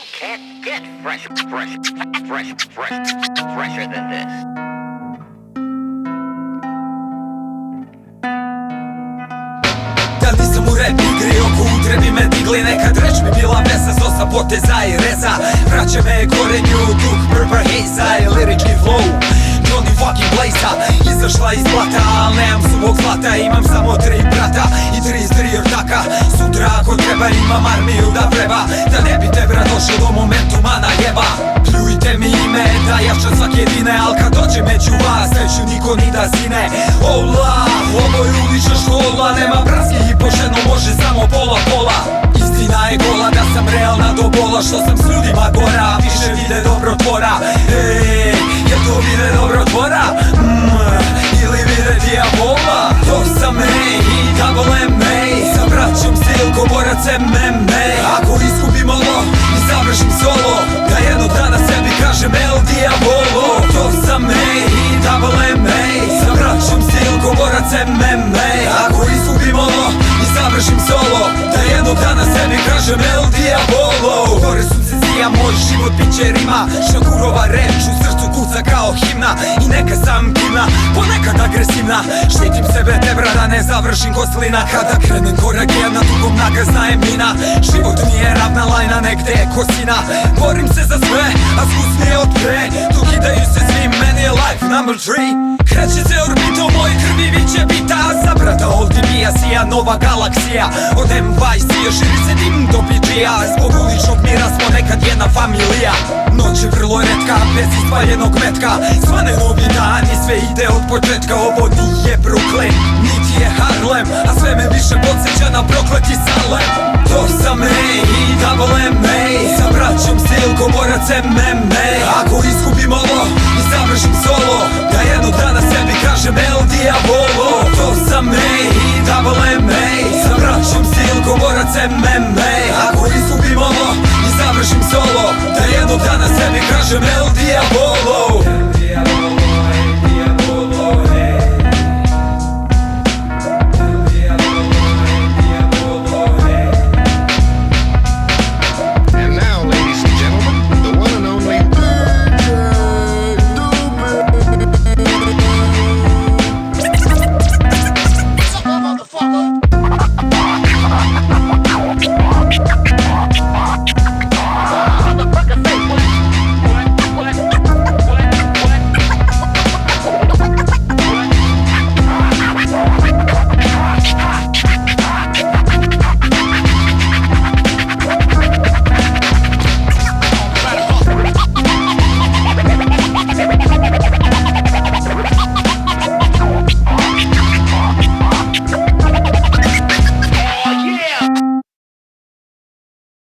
can't get fresher than this. Da nisam u rap igri, oko udre bi me digli. Nekad reč mi bila vesa, zosa poteza i reza. Vraća me korenju, duh Purple Haze-a i lirički flow Johnny fucking Blaze-a. Izašla iz blata, al nemam suvog zlata. Imam samo 3 brata i 33 ortaka. Sutra ako treba imam armiju da vreba. Da ne bi te brat došao do momentuma na jeba. Pljujte mi ime, da jašćam svake dine. Al kad dođe među vas, neću niko ni da zine. Ola, ovo je ulična škola. Nema bratski i pošteno, može samo pola. Istina je gola, da sam realna do bola. Što sam s ljudima gora, više vide dobrotvora. Ej, je to vide dobrotvora? Ili vide dijabola? To sam i double M.A. Sa braćom Stilko, borac MMA. Ako izgubim ovo i završim solo, da jednog dana sebi kažem El Diabolo. To sam i double M.A. Sa braćom Stilko, borac MMA. Ako izgubim ovo i završim solo, da jednog dana sebi kažem El Diabolo. Gore sunce zija, moj život bit će rima. Šakurova reč u srcu kuca kao himna. I neka sam divna, ponekad agresivna. Štitim sebe te brada, ne završim ko slina. Kada krenem korak jedna, dugom naga znajem mina. Život nije ravna lajna, negde je kosina. Borim se za sve, a zgusnije od pre. Dokidaju se svi, meni je life number 3. Kreće se orbita u mojoj krvi, bit će bita. Za brata ovdje bija sija nova galaksija. Od M-Vice-ija širi se dim do PG-a. Zbog uličnog mira smo nekad jedna familija. Noć je vrlo retka, bez ispaljenog metka. Svane novi dan i sve ide od početka. Ovo nije Brooklyn, niti je Harlem, a sve me više podsjeća na prokleti Salem. To sam i double M.A. Sa braćom Stilko, borac MMA. Ako izgubim ovo i završim solo, da jednog dana sebi kažem El Diabolo. To sam i double M.A. Sa braćom Stilko, borac MMA.